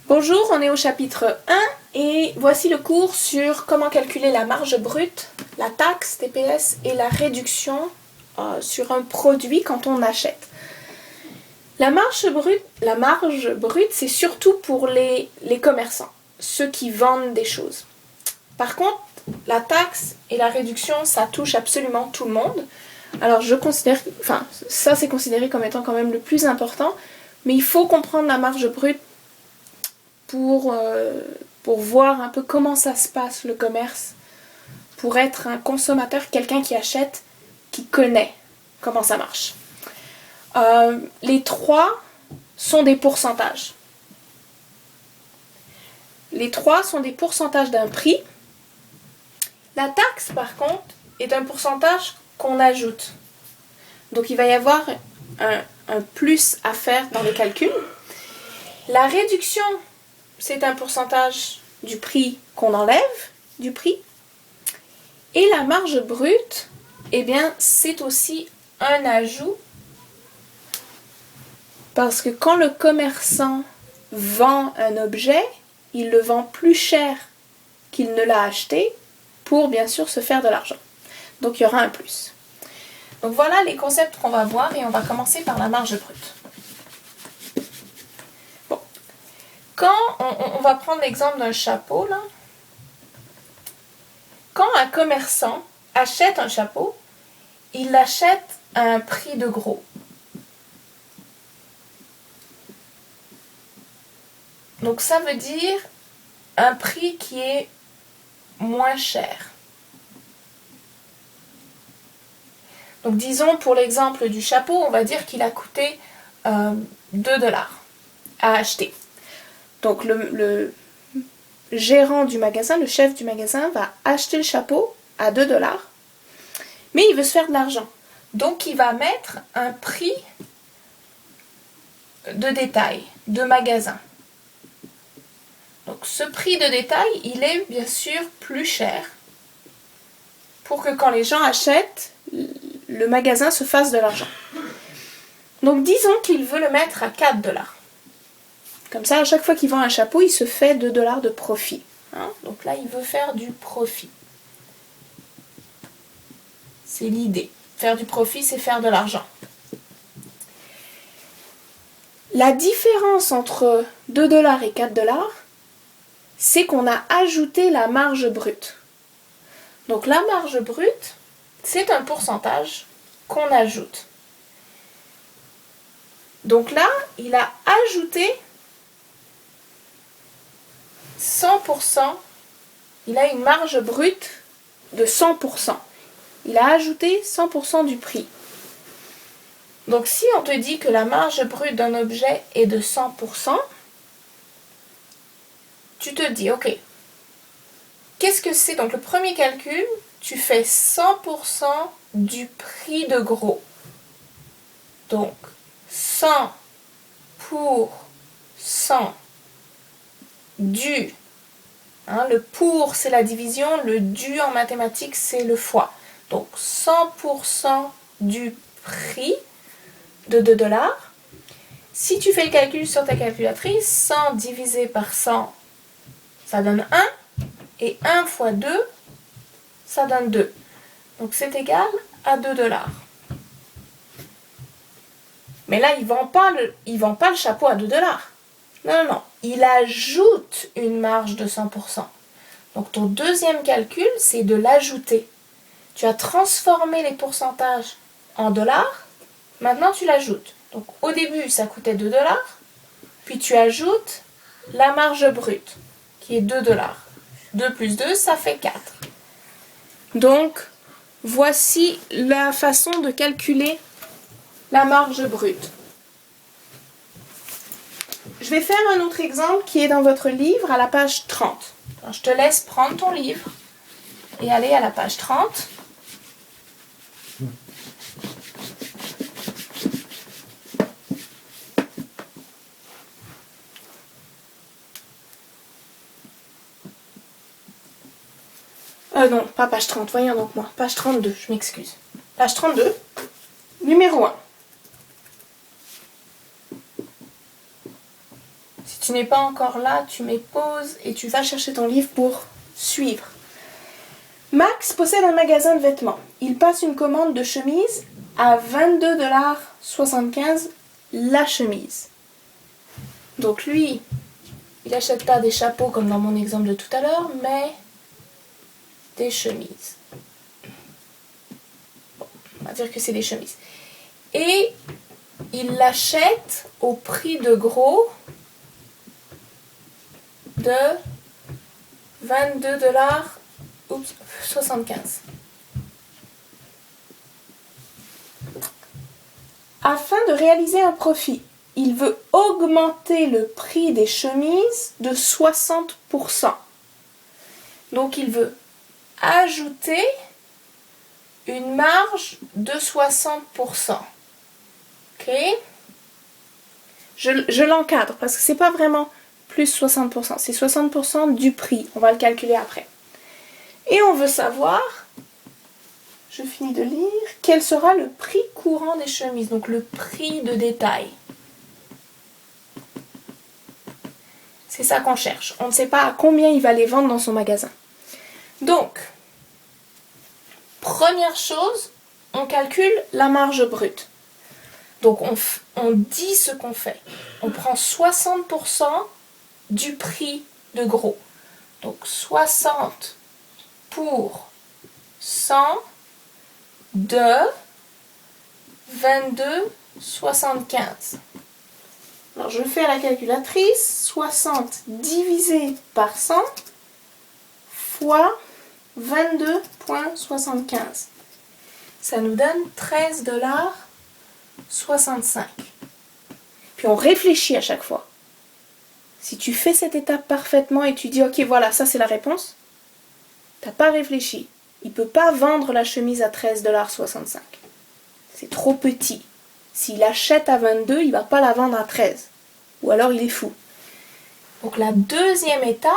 Bonjour, on est au chapitre 1 et voici le cours sur comment calculer la marge brute, la taxe TPS et la réduction sur un produit quand on achète. La marge brute, c'est surtout pour les commerçants, ceux qui vendent des choses. Par contre, la taxe et la réduction, ça touche absolument tout le monde. Alors ça c'est considéré comme étant quand même le plus important, mais il faut comprendre la marge brute pour voir un peu comment ça se passe le commerce, pour être un consommateur, quelqu'un qui achète, qui connaît comment ça marche. Les trois sont des pourcentages. Les trois sont des pourcentages d'un prix. La taxe, par contre, est un pourcentage qu'on ajoute. Donc il va y avoir un plus à faire dans les calculs. La réduction, c'est un pourcentage du prix qu'on enlève du prix. Et la marge brute, eh bien, c'est aussi un ajout. Parce que quand le commerçant vend un objet, il le vend plus cher qu'il ne l'a acheté pour bien sûr se faire de l'argent. Donc il y aura un plus. Donc voilà les concepts qu'on va voir et on va commencer par la marge brute. Bon. Quand on va prendre l'exemple d'un chapeau là. Quand un commerçant achète un chapeau, il l'achète à un prix de gros. Donc ça veut dire un prix qui est moins cher. Donc disons pour l'exemple du chapeau, on va dire qu'il a coûté 2 $ à acheter. Donc le gérant du magasin, le chef du magasin va acheter le chapeau à 2 $, mais il veut se faire de l'argent. Donc il va mettre un prix de détail, de magasin. Donc ce prix de détail, il est bien sûr plus cher pour que quand les gens achètent, le magasin se fasse de l'argent. Donc disons qu'il veut le mettre à 4 $. Comme ça, à chaque fois qu'il vend un chapeau, il se fait 2 $ de profit. Donc là, il veut faire du profit. C'est l'idée. Faire du profit, c'est faire de l'argent. La différence entre 2 $ et 4 $, c'est qu'on a ajouté la marge brute. Donc la marge brute, c'est un pourcentage qu'on ajoute. Donc là, il a ajouté 100%, il a une marge brute de 100%. Il a ajouté 100% du prix. Donc si on te dit que la marge brute d'un objet est de 100%, tu te dis, ok, qu'est-ce que c'est? Donc le premier calcul, tu fais 100% du prix de gros. Donc 100 pour 100 du. Le pour, c'est la division. Le du en mathématiques, c'est le fois. Donc 100% du prix de 2 $. Si tu fais le calcul sur ta calculatrice, 100 divisé par 100, ça donne 1. Et 1 fois 2, ça donne 2. Donc c'est égal à 2 $. Mais là, il ne vend pas le chapeau à 2 $. Non. Il ajoute une marge de 100%. Donc ton deuxième calcul, c'est de l'ajouter. Tu as transformé les pourcentages en dollars. Maintenant, tu l'ajoutes. Donc au début, ça coûtait 2 $. Puis tu ajoutes la marge brute, qui est 2 $. 2 plus 2, ça fait 4. Donc, voici la façon de calculer la marge brute. Je vais faire un autre exemple qui est dans votre livre à la page 30. Alors, je te laisse prendre ton livre et aller à la page 30. Non, pas page 30, voyons donc moi. Page 32, je m'excuse. Page 32, numéro 1. Si tu n'es pas encore là, tu mets pause et tu vas chercher ton livre pour suivre. Max possède un magasin de vêtements. Il passe une commande de chemise à 22,75 $ la chemise. Donc lui, il n'achète pas des chapeaux comme dans mon exemple de tout à l'heure, mais des chemises. Bon, on va dire que c'est des chemises. Et il l'achète au prix de gros de 22,75 $. Afin de réaliser un profit, il veut augmenter le prix des chemises de 60%. Donc il veut ajouter une marge de 60%. Ok? Je l'encadre parce que c'est pas vraiment plus 60%, c'est 60% du prix. On va le calculer après. Et on veut savoir, je finis de lire, quel sera le prix courant des chemises, donc le prix de détail. C'est ça qu'on cherche. On ne sait pas à combien il va les vendre dans son magasin. Donc, première chose, on calcule la marge brute. Donc on dit ce qu'on fait. On prend 60% du prix de gros. Donc 60 pour 100 de 22,75. Alors je fais à la calculatrice, 60 divisé par 100 fois 22,75. Ça nous donne 13,65 $. Puis on réfléchit à chaque fois. Si tu fais cette étape parfaitement et tu dis ok voilà ça c'est la réponse, t'as pas réfléchi. Il peut pas vendre la chemise à 13,65 $. C'est trop petit. S'il achète à 22, il va pas la vendre à 13. Ou alors il est fou. Donc la deuxième étape,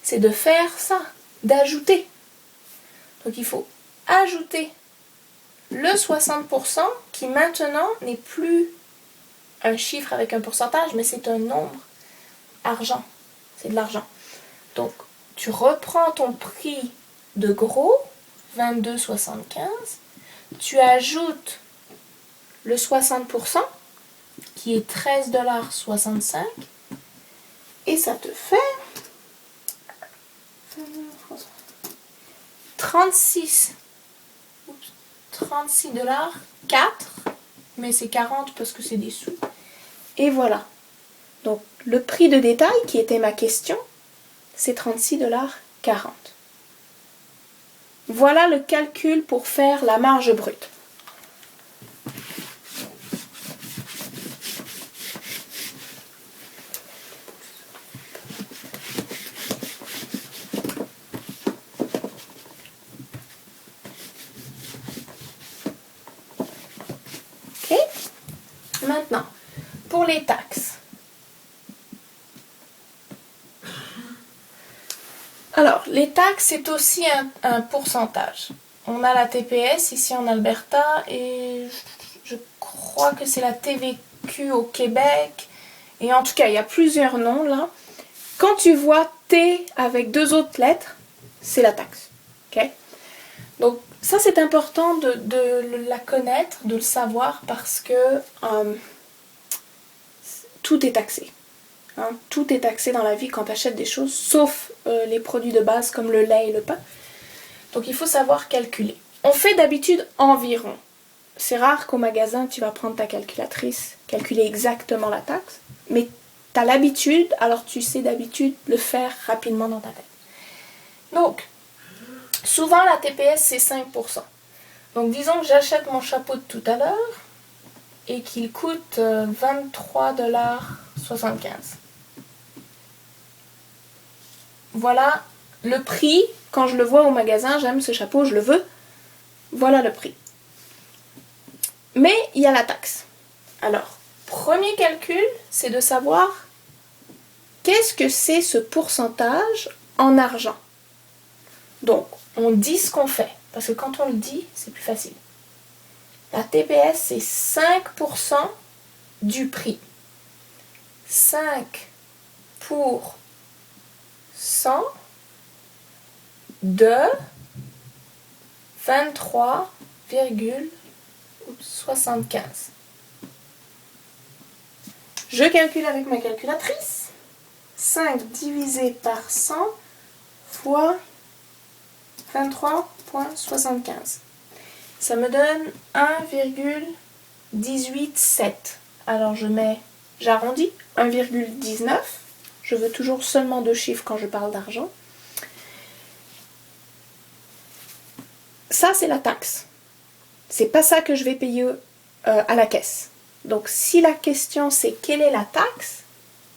c'est de faire ça, d'ajouter. Donc il faut ajouter le 60% qui maintenant n'est plus un chiffre avec un pourcentage, mais c'est un nombre argent. C'est de l'argent. Donc tu reprends ton prix de gros, 22,75, tu ajoutes le 60% qui est 13,65 $, et ça te fait 36,4 $, mais c'est 40 parce que c'est des sous. Et voilà. Donc le prix de détail qui était ma question, c'est 36,40 $. Voilà le calcul pour faire la marge brute. Ok? Maintenant, pour les taxes. Alors, les taxes, c'est aussi un pourcentage. On a la TPS ici en Alberta et je crois que c'est la TVQ au Québec. Et en tout cas, il y a plusieurs noms là. Quand tu vois T avec 2 autres lettres, c'est la taxe. Okay? Donc, ça c'est important de la connaître, de le savoir parce que tout est taxé. Hein, tout est taxé dans la vie quand tu achètes des choses, sauf les produits de base comme le lait et le pain. Donc il faut savoir calculer. On fait d'habitude environ. C'est rare qu'au magasin tu vas prendre ta calculatrice, calculer exactement la taxe, mais tu as l'habitude, alors tu sais d'habitude le faire rapidement dans ta tête. Donc, souvent la TPS c'est 5%. Donc disons que j'achète mon chapeau de tout à l'heure et qu'il coûte 23,75 $. Voilà le prix, quand je le vois au magasin, j'aime ce chapeau, je le veux. Voilà le prix. Mais il y a la taxe. Alors, premier calcul, c'est de savoir qu'est-ce que c'est ce pourcentage en argent. Donc, on dit ce qu'on fait, parce que quand on le dit, c'est plus facile. La TPS, c'est 5% du prix. 5 pour 100 de 23,75. Je calcule avec ma calculatrice. 5 divisé par 100 fois 23,75. Ça me donne 1,187. Alors j'arrondis, 1,19. Je veux toujours seulement 2 chiffres quand je parle d'argent. Ça, c'est la taxe. C'est pas ça que je vais payer à la caisse. Donc, si la question c'est quelle est la taxe,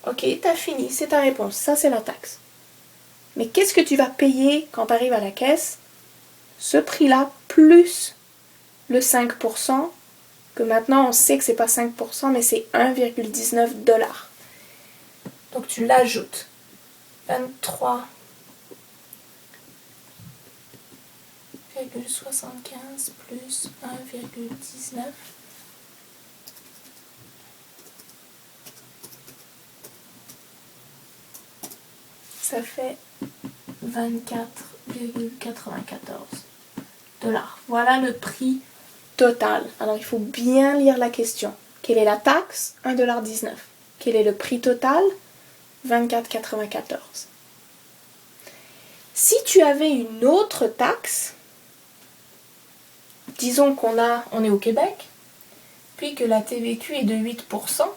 ok, t'as fini, c'est ta réponse. Ça, c'est la taxe. Mais qu'est-ce que tu vas payer quand tu arrives à la caisse? Ce prix-là, plus le 5%, que maintenant on sait que c'est pas 5%, mais c'est 1,19 $. Donc tu l'ajoutes. 23,75 plus 1,19. Ça fait 24,94 $. Voilà le prix total. Alors il faut bien lire la question. Quelle est la taxe? 1,19 $. Quel est le prix total? 24,94 $. Si tu avais une autre taxe, disons on est au Québec, puis que la TVQ est de 8%,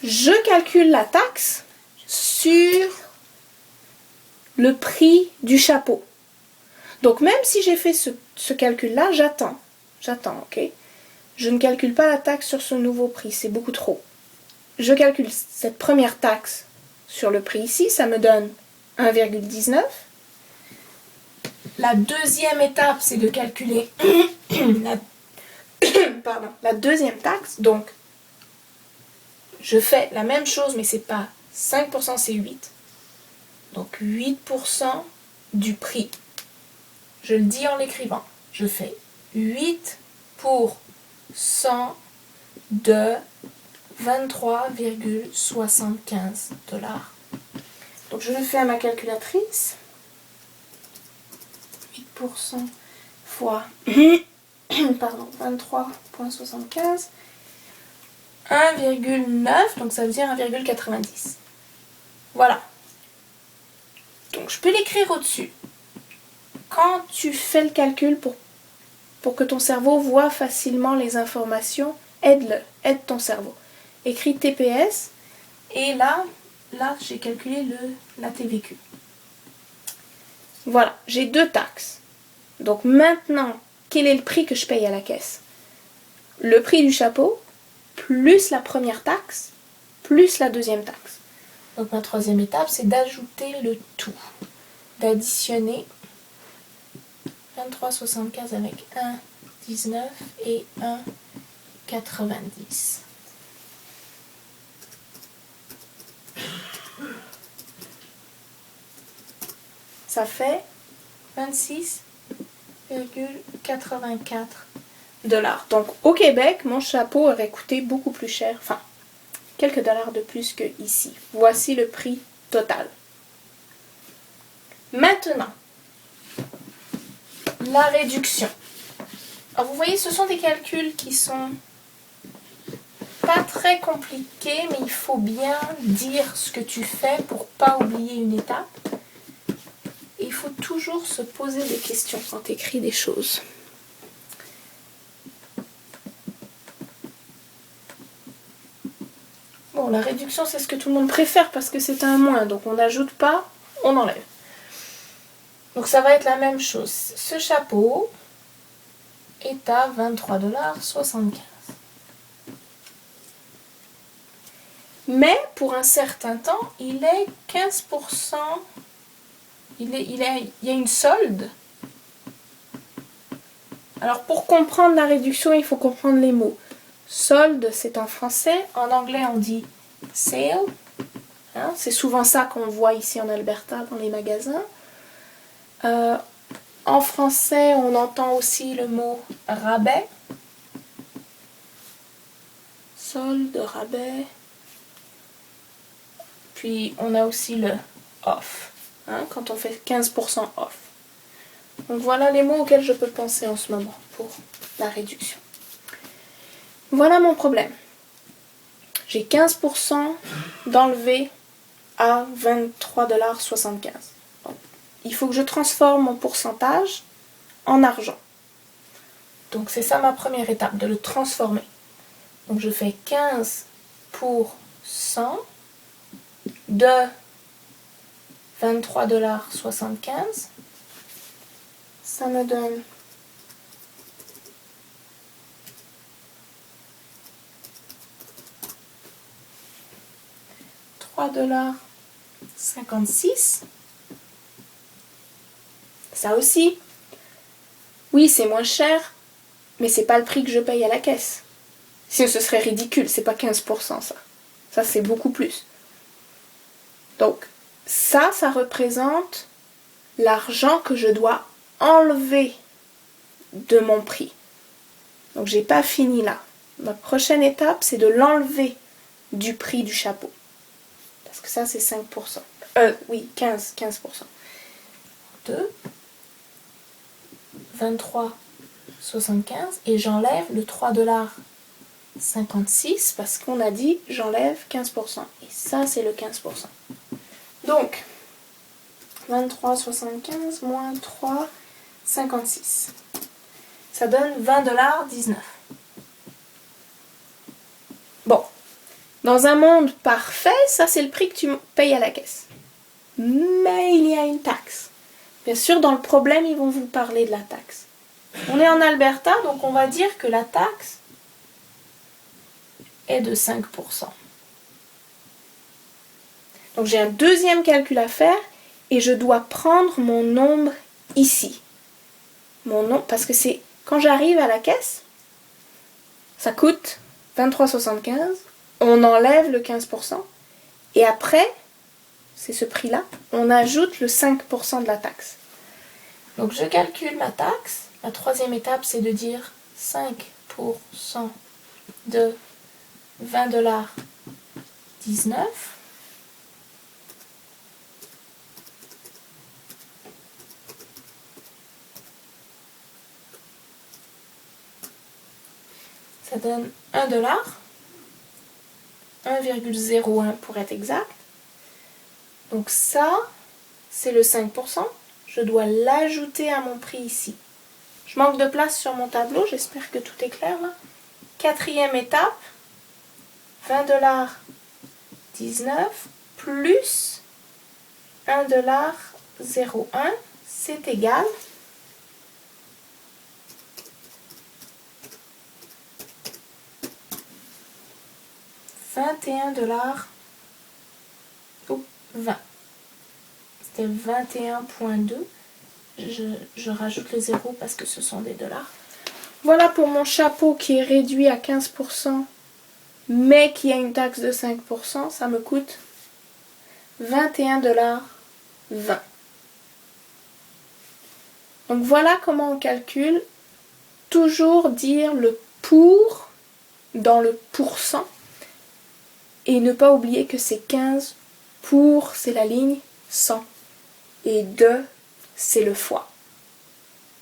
je calcule la taxe sur le prix du chapeau. Donc même si j'ai fait ce calcul-là, j'attends, ok? Je ne calcule pas la taxe sur ce nouveau prix, c'est beaucoup trop. Je calcule cette première taxe sur le prix ici, ça me donne 1,19. La deuxième étape, c'est de calculer la deuxième taxe. Donc, je fais la même chose, mais c'est pas 5%, c'est 8. Donc 8% du prix. Je le dis en l'écrivant. Je fais 8 pour 100 de 23,75 $. Donc je le fais à ma calculatrice. 8% fois 23,75. 1,9, donc ça veut dire 1,90. Voilà. Donc je peux l'écrire au-dessus. Quand tu fais le calcul pour que ton cerveau voit facilement les informations, aide ton cerveau. Écris TPS et là j'ai calculé la TVQ. Voilà, j'ai 2 taxes. Donc maintenant, quel est le prix que je paye à la caisse? Le prix du chapeau, plus la première taxe, plus la deuxième taxe. Donc ma troisième étape, c'est d'ajouter le tout. D'additionner 23,75 avec 1,19 et 1,90. Ça fait 26,84 $. Donc au Québec, mon chapeau aurait coûté beaucoup plus cher, enfin quelques dollars de plus que ici. Voici le prix total. Maintenant, la réduction. Alors vous voyez, ce sont des calculs qui sont pas très compliqués, mais il faut bien dire ce que tu fais pour pas oublier une étape. Et il faut toujours se poser des questions quand tu écris des choses. Bon, la réduction, c'est ce que tout le monde préfère parce que c'est un moins. Donc on n'ajoute pas, on enlève. Donc ça va être la même chose. Ce chapeau est à 23,75 $. Mais pour un certain temps, il est 15%. Il y a une solde. Alors pour comprendre la réduction, il faut comprendre les mots. Solde, c'est en français. En anglais, on dit sale. Hein, c'est souvent ça qu'on voit ici en Alberta dans les magasins. En français, on entend aussi le mot rabais. Solde, rabais. Puis on a aussi le off, hein, quand on fait 15% off. Donc voilà les mots auxquels je peux penser en ce moment pour la réduction. Voilà mon problème. J'ai 15% d'enlevé à 23,75 $. Il faut que je transforme mon pourcentage en argent. Donc c'est ça ma première étape, de le transformer. Donc je fais 15 pour 100 de 23,75 $. Ça me donne 3,56 $. Ça aussi, oui, c'est moins cher, mais c'est pas le prix que je paye à la caisse. Sinon, ce serait ridicule, c'est pas 15% ça. Ça, c'est beaucoup plus. Donc, ça représente l'argent que je dois enlever de mon prix. Donc, j'ai pas fini là. Ma prochaine étape, c'est de l'enlever du prix du chapeau. Parce que ça, c'est 5%. Oui, 15%. 2, 23,75 et j'enlève le 3,56 $ parce qu'on a dit j'enlève 15%. Et ça, c'est le 15%. Donc, 23,75 moins 3,56. Ça donne 20,19 $. Bon, dans un monde parfait, ça c'est le prix que tu payes à la caisse. Mais il y a une taxe. Bien sûr, dans le problème, ils vont vous parler de la taxe. On est en Alberta, donc on va dire que la taxe est de 5%. Donc j'ai un deuxième calcul à faire et je dois prendre mon nombre ici. Mon nom, parce que c'est quand j'arrive à la caisse, ça coûte 23,75 $, on enlève le 15% et après, c'est ce prix-là, on ajoute le 5% de la taxe. Donc je calcule ma taxe. La troisième étape, c'est de dire 5% de 20,19 $. Ça donne 1 $, 1,01 pour être exact. Donc ça, c'est le 5%. Je dois l'ajouter à mon prix ici. Je manque de place sur mon tableau, j'espère que tout est clair là. Quatrième étape, 20,19 $ plus 1,01 $, c'est égal $21,20. C'était 21,2. Je rajoute le 0 parce que ce sont des dollars. Voilà pour mon chapeau qui est réduit à 15%, mais qui a une taxe de 5%. Ça me coûte 21,20 $. Donc voilà comment on calcule. Toujours dire le pour dans le pourcent. Et ne pas oublier que c'est 15 pour, c'est la ligne 100. Et 2, c'est le fois.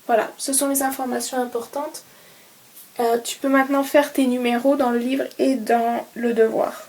Voilà, ce sont les informations importantes. Tu peux maintenant faire tes numéros dans le livre et dans le devoir.